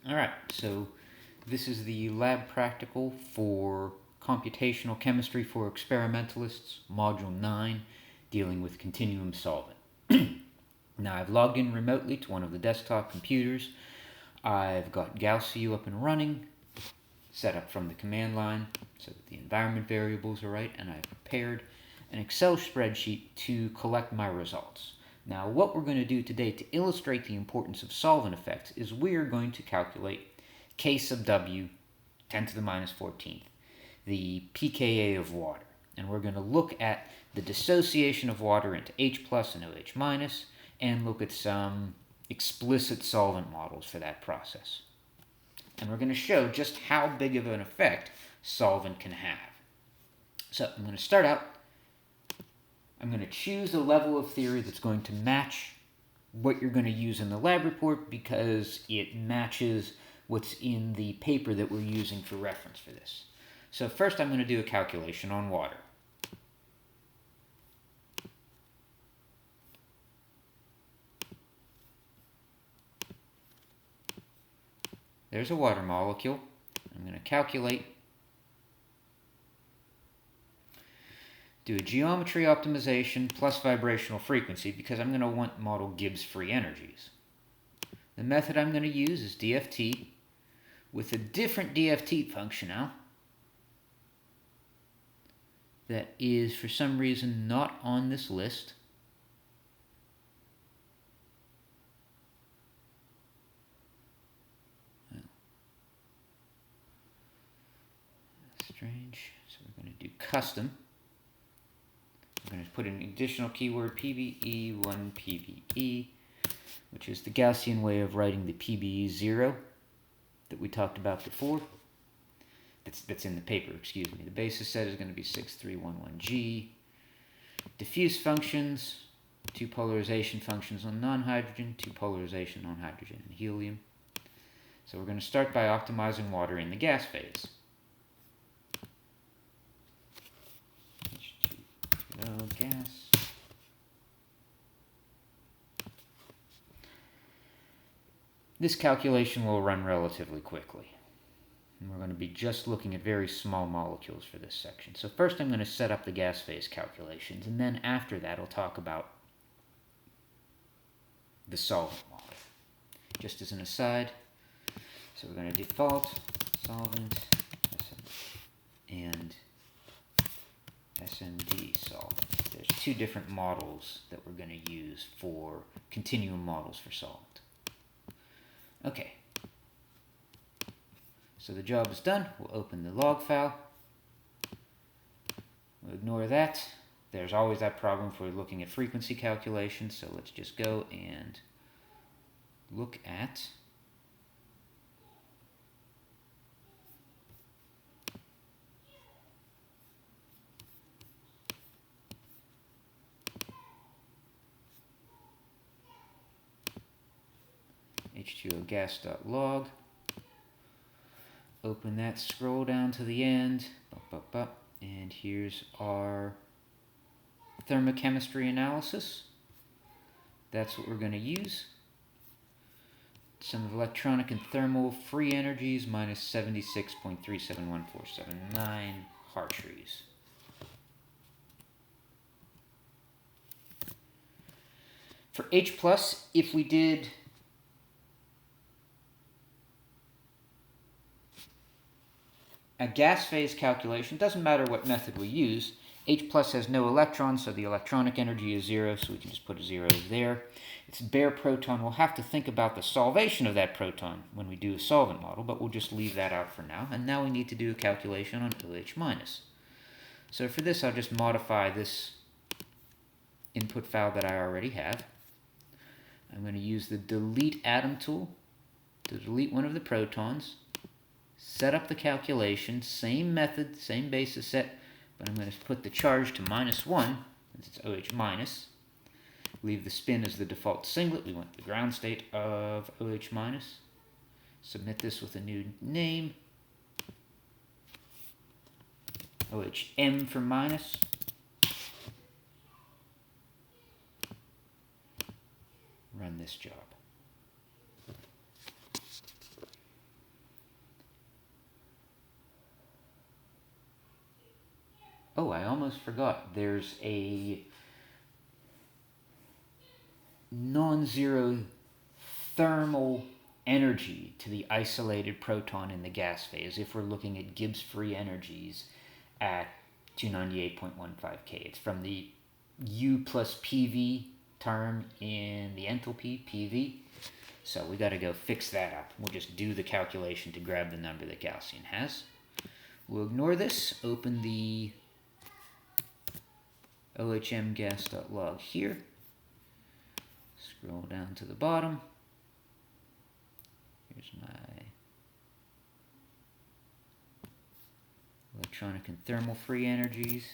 Alright, so this is the lab practical for computational chemistry for experimentalists, module 9, dealing with continuum solvent. Now I've logged in remotely to one of the desktop computers. I've got GaussView up and running, set up from the command line so that the environment variables are right, and I've prepared an Excel spreadsheet to collect my results. Now what we're going to do today to illustrate the importance of solvent effects is we are going to calculate K sub W 10 to the minus 14th, the pKa of water. And we're going to look at the dissociation of water into H plus and OH minus, and look at some explicit solvent models for that process. And we're going to show just how big of an effect solvent can have. So I'm going to start out. I'm going to choose a level of theory that's going to match what you're going to use in the lab report because it matches what's in the paper that we're using for reference for this. So first I'm going to do a calculation on water. There's a water molecule. I'm going to calculate, do a geometry optimization plus vibrational frequency because I'm going to want model Gibbs free energies. The method I'm going to use is DFT with a different DFT function now that is for some reason not on this list. Strange. So we're going to do custom. I'm going to put an additional keyword PBE1 PBE, which is the Gaussian way of writing the PBE 0 that we talked about before. That's in the paper, excuse me. The basis set is going to be 6311G. Diffuse functions, two polarization functions on non-hydrogen, two polarization on hydrogen and helium. So we're going to start by optimizing water in the gas phase. H2O gas. This calculation will run relatively quickly. And we're going to be just looking at very small molecules for this section. So first I'm going to set up the gas phase calculations, and then after that I'll talk about the solvent model. Just as an aside, so we're going to default solvent and SND solvent. There's two different models that we're going to use for continuum models for solvent. Okay. So the job is done. We'll open the log file. We'll ignore that. There's always that problem for looking at frequency calculations, so let's just go and look at H2O gas.log. Open that, scroll down to the end, and here's our thermochemistry analysis. That's what we're going to use. Sum of electronic and thermal free energies minus 76.371479 Hartrees. For H plus, if we did a gas phase calculation, doesn't matter what method we use, H plus has no electrons, so the electronic energy is 0, so we can just put a 0 there. It's bare proton. We'll have to think about the solvation of that proton when we do a solvent model, but we'll just leave that out for now. And now we need to do a calculation on OH minus. So for this, I'll just modify this input file that I already have. I'm going to use the delete atom tool to delete one of the protons. Set up the calculation, same method, same basis set, but I'm going to put the charge to -1, since it's OH minus. Leave the spin as the default singlet. We want the ground state of OH minus. Submit this with a new name. OHM for minus. Run this job. I almost forgot. There's a non-zero thermal energy to the isolated proton in the gas phase if we're looking at Gibbs free energies at 298.15K. It's from the U plus PV term in the enthalpy, PV. So we got to go fix that up. We'll just do the calculation to grab the number that Gaussian has. We'll ignore this, open the OHM gas.log here. Scroll down to the bottom. Here's my electronic and thermal free energies.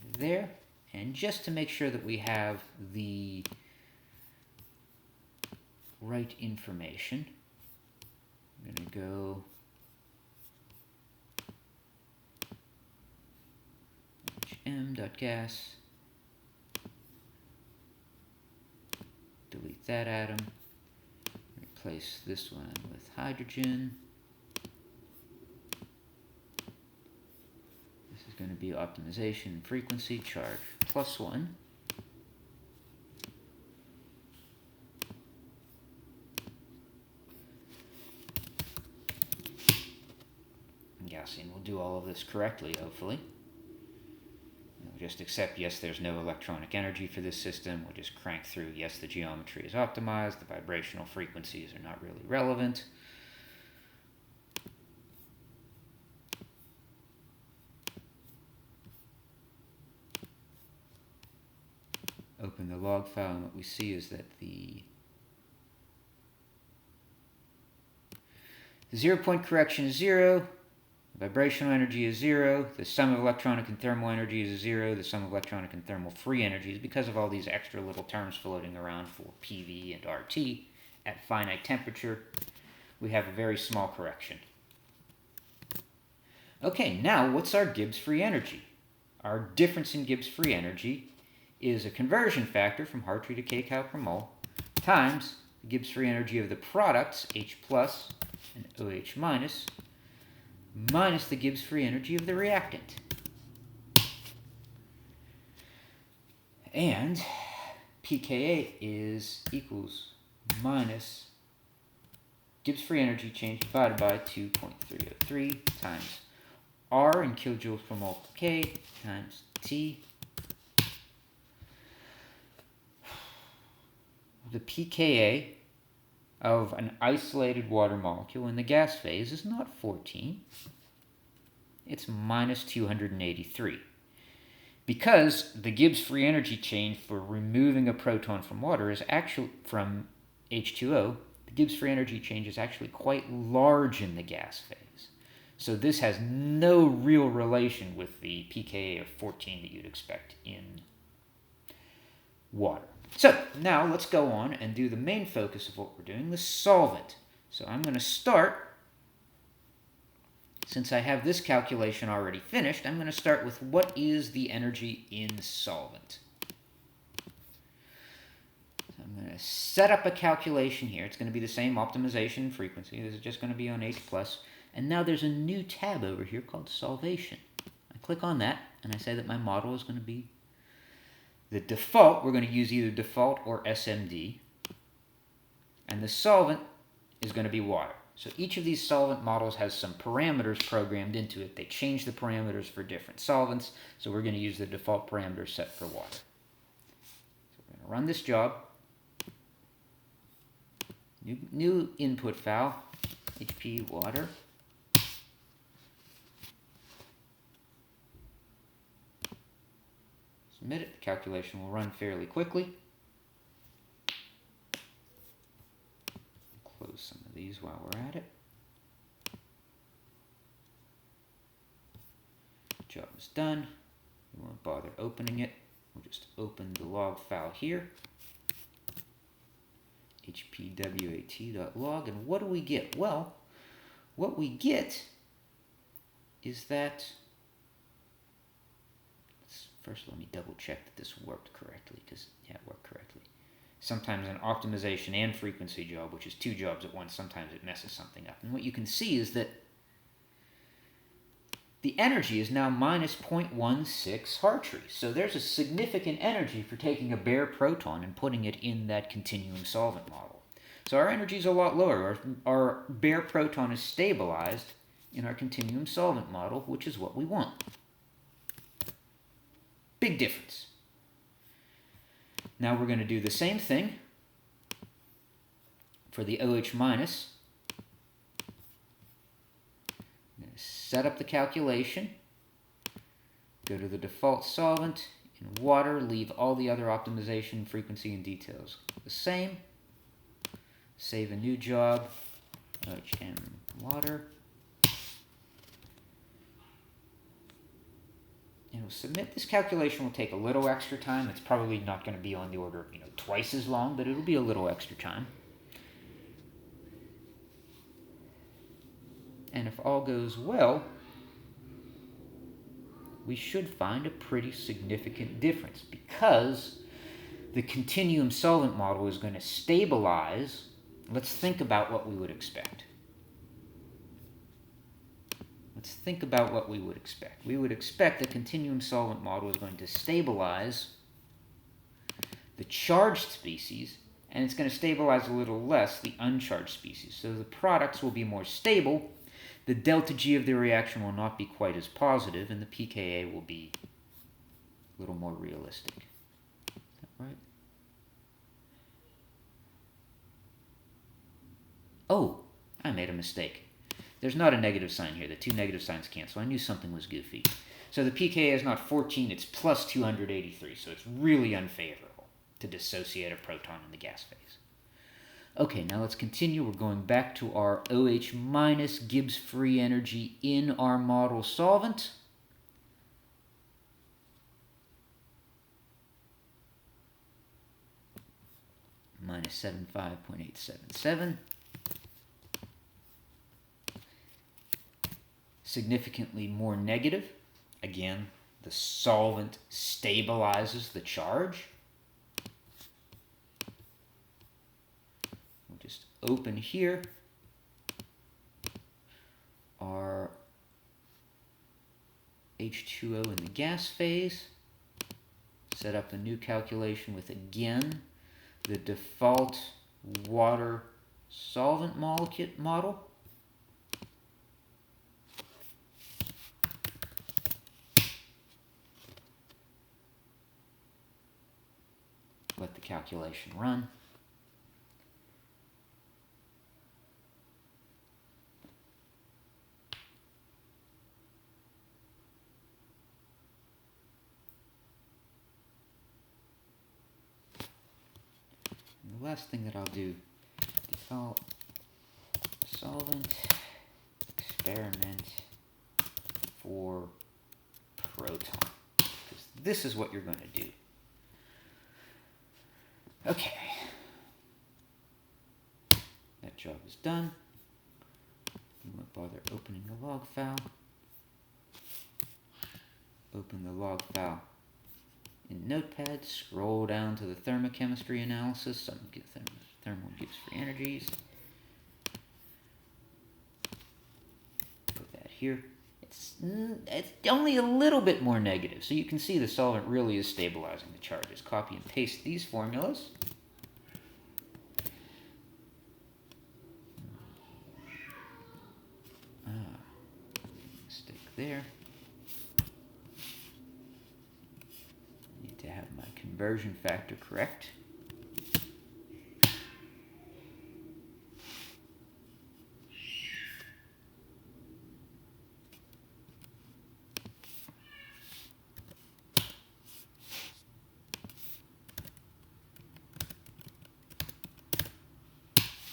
Right there. And just to make sure that we have the right information, I'm going to go hm.gas, delete that atom, replace this one with hydrogen. This is going to be optimization frequency, charge +1. Gaussian will do all of this correctly, hopefully. We'll just accept, yes, there's no electronic energy for this system. We'll just crank through, yes, the geometry is optimized. The vibrational frequencies are not really relevant. Open the log file, and what we see is that the 0-point correction is 0. Vibrational energy is 0. The sum of electronic and thermal energy is 0. The sum of electronic and thermal free energy is, because of all these extra little terms floating around for PV and RT at finite temperature, we have a very small correction. Okay, now what's our Gibbs free energy? Our difference in Gibbs free energy is a conversion factor from Hartree to kcal per mole times the Gibbs free energy of the products, H plus and OH minus, minus the Gibbs free energy of the reactant. And pKa is equals minus Gibbs free energy change divided by 2.303 times R in kilojoules per mole per K times T. The pKa of an isolated water molecule in the gas phase is not 14. It's minus 283. Because the Gibbs free energy change for removing a proton from water is actually from H2O, the Gibbs free energy change is actually quite large in the gas phase. So this has no real relation with the pKa of 14 that you'd expect in water. So now let's go on and do the main focus of what we're doing, the solvent. So I'm going to start, since I have this calculation already finished, I'm going to start with what is the energy in solvent. So I'm going to set up a calculation here. It's going to be the same optimization frequency. This is just going to be on H+. And now there's a new tab over here called solvation. I click on that, and I say that my model is going to be the default. We're going to use either default or SMD. And the solvent is going to be water. So each of these solvent models has some parameters programmed into it. They change the parameters for different solvents. So we're going to use the default parameter set for water. So we're going to run this job. New input file, HP water. Submit it. The calculation will run fairly quickly. Close some of these while we're at it. Job is done. We won't bother opening it. We'll just open the log file here. hpwat.log. And what do we get? Well, what we get is that, first let me double check that this worked correctly, because yeah, it worked correctly. Sometimes an optimization and frequency job, which is two jobs at once, sometimes it messes something up. And what you can see is that the energy is now minus 0.16 Hartree. So there's a significant energy for taking a bare proton and putting it in that continuum solvent model. So our energy is a lot lower. Our bare proton is stabilized in our continuum solvent model, which is what we want. Big difference. Now we're going to do the same thing for the OH minus. I'm going to set up the calculation, go to the default solvent, in water, leave all the other optimization, frequency, and details the same. Save a new job, OHM water. And we'll submit. This calculation will take a little extra time. It's probably not going to be on the order of twice as long, but it'll be a little extra time. And if all goes well, we should find a pretty significant difference because the continuum solvent model is going to stabilize. Let's think about what we would expect. Let's think about what we would expect. We would expect the continuum solvent model is going to stabilize the charged species, and it's going to stabilize a little less the uncharged species. So the products will be more stable, the delta G of the reaction will not be quite as positive, and the pKa will be a little more realistic. Is that right? Oh, I made a mistake. There's not a negative sign here. The two negative signs cancel. I knew something was goofy. So the pKa is not 14, it's plus 283, so it's really unfavorable to dissociate a proton in the gas phase. Okay, now let's continue. We're going back to our OH minus Gibbs free energy in our model solvent. Minus 75.877. Significantly more negative. Again, the solvent stabilizes the charge. We'll just open here our H2O in the gas phase. Set up a new calculation with, again, the default water solvent molecule model. Let the calculation run. And the last thing that I'll do, default solvent experiment for proton, because this is what you're going to do. Okay, that job is done. You won't bother opening the log file. Open the log file in Notepad, scroll down to the thermochemistry analysis, some thermal Gibbs free energies. Put that here. It's only a little bit more negative, so you can see the solvent really is stabilizing the charges. Copy and paste these formulas. Mistake there. Need to have my conversion factor correct.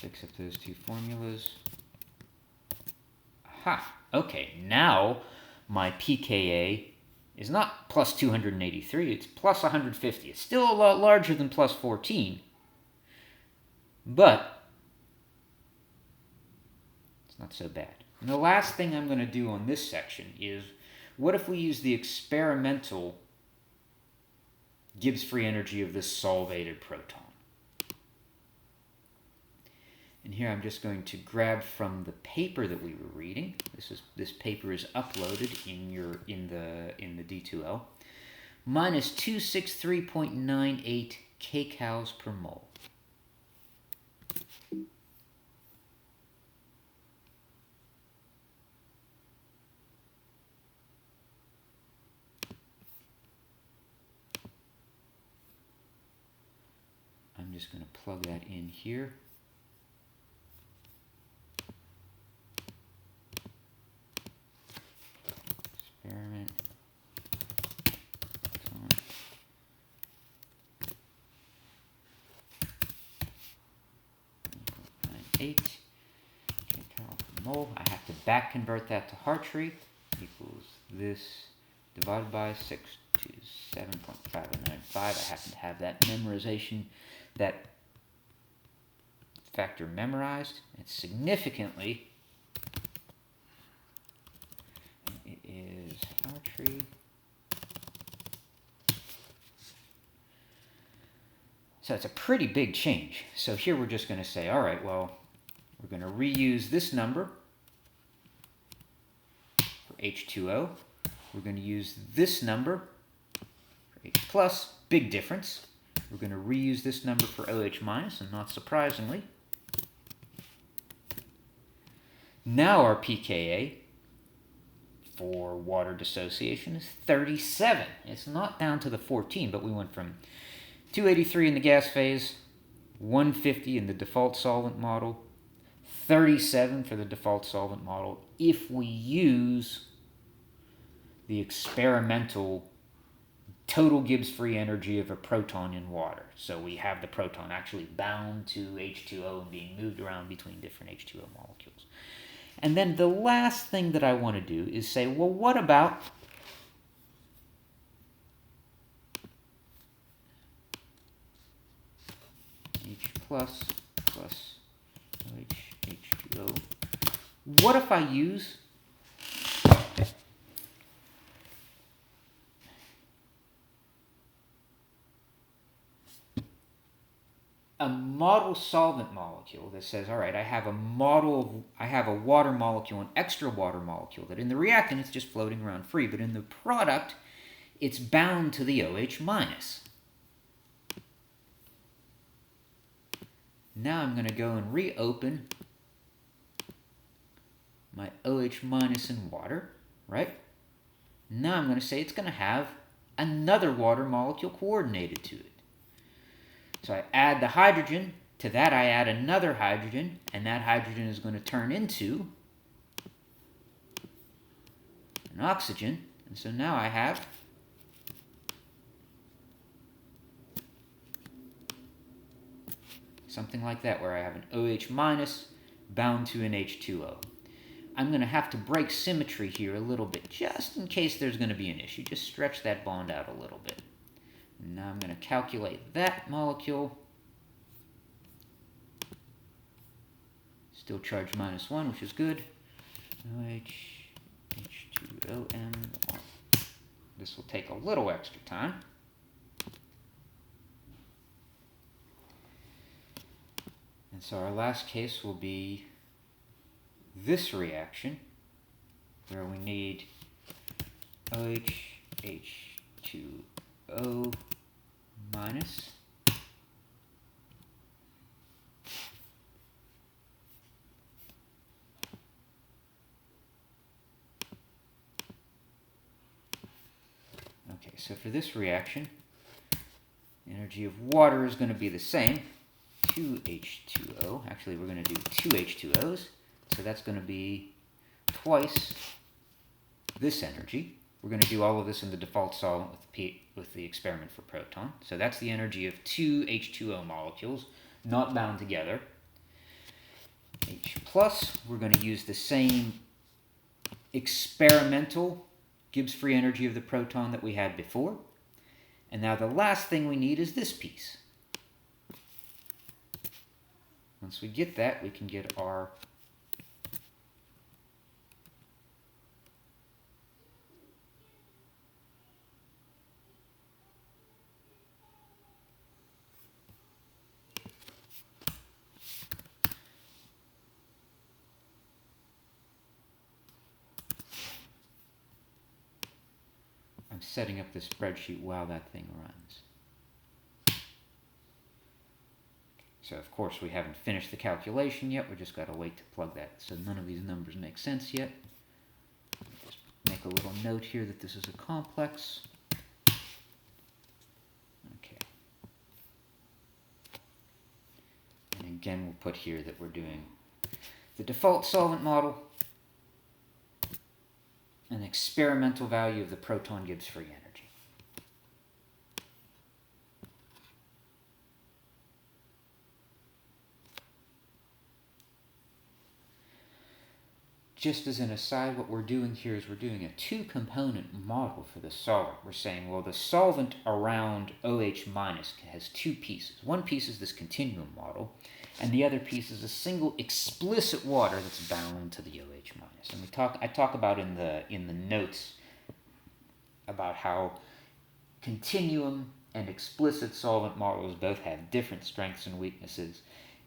Fix up those two formulas. Aha! Okay, now my pKa is not plus 283, it's plus 150. It's still a lot larger than plus 14, but it's not so bad. And the last thing I'm going to do on this section is, what if we use the experimental Gibbs free energy of this solvated proton? And here I'm just going to grab from the paper that we were reading. This paper is uploaded in the D2L. Minus 263.98 kcal per mole. I'm just going to plug that in here. Experiment. 8 kcal per mole. I have to back convert that to Hartree. Equals this divided by 627.5095. I happen to have that memorization, that factor memorized. It's significantly, it is Hartree. So it's a pretty big change. So here we're just going to say, all right, well, we're going to reuse this number for H2O. We're going to use this number for H plus, big difference. We're going to reuse this number for OH minus, and not surprisingly, now our pKa for water dissociation is 37. It's not down to the 14, but we went from 283 in the gas phase, 150 in the default solvent model, 37 for the default solvent model if we use the experimental total Gibbs free energy of a proton in water. So we have the proton actually bound to H2O and being moved around between different H2O molecules. And then the last thing that I want to do is say, well, what about H plus OH, H2O. What if I use a model solvent molecule that says, all right, I have a water molecule, an extra water molecule that in the reactant it's just floating around free, but in the product it's bound to the OH minus. Now I'm going to go and reopen my OH minus in water, right? Now I'm going to say it's going to have another water molecule coordinated to it. So I add the hydrogen, to that I add another hydrogen, and that hydrogen is going to turn into an oxygen. And so now I have something like that, where I have an OH minus bound to an H2O. I'm going to have to break symmetry here a little bit, just in case there's going to be an issue. Just stretch that bond out a little bit. And now I'm going to calculate that molecule. Still charged -1, which is good. OH, H2OM. This will take a little extra time. And so our last case will be this reaction, where we need OH, H2O minus okay, so for this reaction, the energy of water is going to be the same, 2H2O. Actually, we're going to do 2 H2Os, so that's going to be twice this energy. We're going to do all of this in the default solvent with the experiment for proton. So that's the energy of 2 H2O molecules, not bound together. H plus, we're going to use the same experimental Gibbs free energy of the proton that we had before. And now the last thing we need is this piece. Once we get that, we can get our I'm setting up the spreadsheet while that thing runs. So of course we haven't finished the calculation yet, we just got to wait to plug that. So none of these numbers make sense yet. Just make a little note here that this is a complex. Okay. And again, we'll put here that we're doing the default solvent model, an experimental value of the proton Gibbs free energy. Just as an aside, what we're doing here is we're doing a two-component model for the solvent. We're saying, well, the solvent around OH minus has two pieces. One piece is this continuum model, and the other piece is a single explicit water that's bound to the OH minus. And I talk about in the notes about how continuum and explicit solvent models both have different strengths and weaknesses.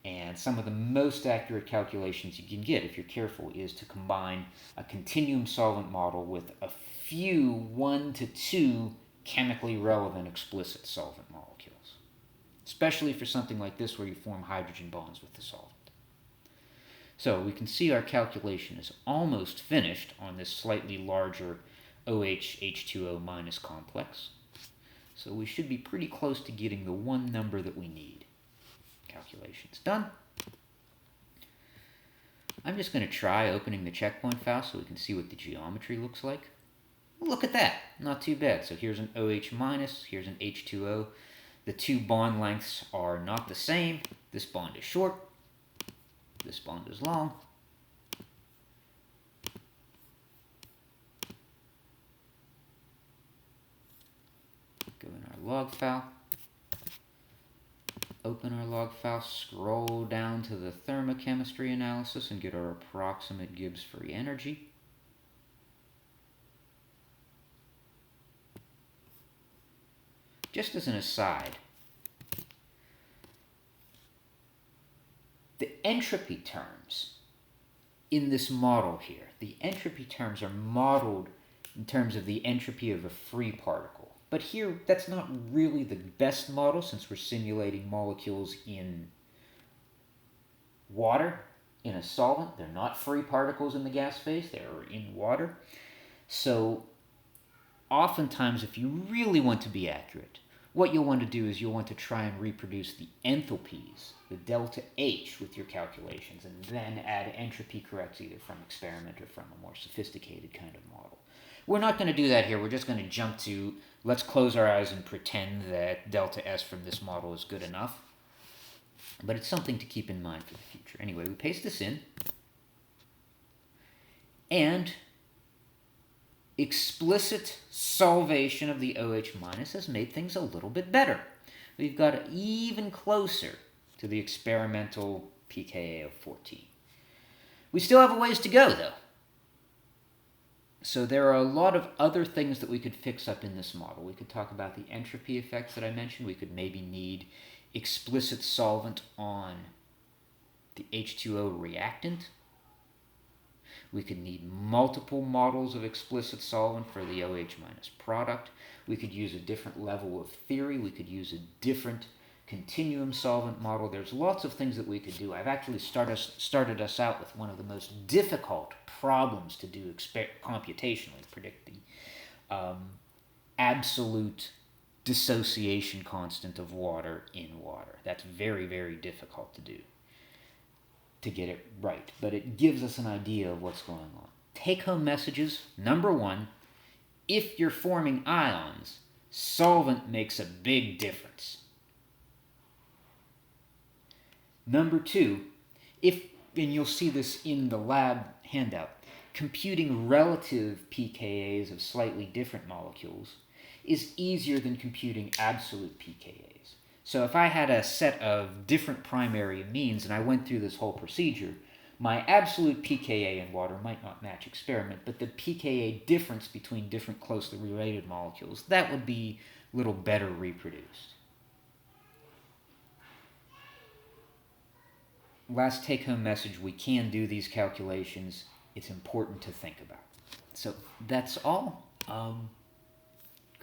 And some of the most accurate calculations you can get, if you're careful, is to combine a continuum solvent model with a few 1 to 2 chemically relevant explicit solvent molecules, especially for something like this where you form hydrogen bonds with the solvent. So we can see our calculation is almost finished on this slightly larger OH H2O minus complex. So we should be pretty close to getting the one number that we need. Calculations done. I'm just going to try opening the checkpoint file so we can see what the geometry looks like. Look at that, not too bad. So here's an OH minus, here's an H2O. The two bond lengths are not the same. This bond is short, this bond is long. Go in our log file. Open our log file, scroll down to the thermochemistry analysis and get our approximate Gibbs free energy. Just as an aside, the entropy terms in this model here, the entropy terms are modeled in terms of the entropy of a free particle. But here, that's not really the best model since we're simulating molecules in water, in a solvent. They're not free particles in the gas phase, they're in water. So oftentimes, if you really want to be accurate, what you'll want to do is you'll want to try and reproduce the enthalpies, the delta H, with your calculations, and then add entropy corrects either from experiment or from a more sophisticated kind of model. We're not going to do that here. We're just going to jump to, let's close our eyes and pretend that delta S from this model is good enough. But it's something to keep in mind for the future. Anyway, we paste this in. And explicit solvation of the OH minus has made things a little bit better. We've got it even closer to the experimental pKa of 14. We still have a ways to go, though. So there are a lot of other things that we could fix up in this model. We could talk about the entropy effects that I mentioned. We could maybe need explicit solvent on the H2O reactant. We could need multiple models of explicit solvent for the OH minus product. We could use a different level of theory. We could use a different continuum solvent model. There's lots of things that we could do. I've actually started us out with one of the most difficult problems to do computationally, predict the absolute dissociation constant of water in water. That's very, very difficult to do, to get it right. But it gives us an idea of what's going on. Take-home messages. Number one, if you're forming ions, solvent makes a big difference. Number two, and you'll see this in the lab handout, computing relative pKa's of slightly different molecules is easier than computing absolute pKa's. So if I had a set of different primary amines and I went through this whole procedure, my absolute pKa in water might not match experiment, but the pKa difference between different closely related molecules, that would be a little better reproduced. Last take-home message, we can do these calculations. It's important to think about. So that's all.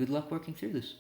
good luck working through this.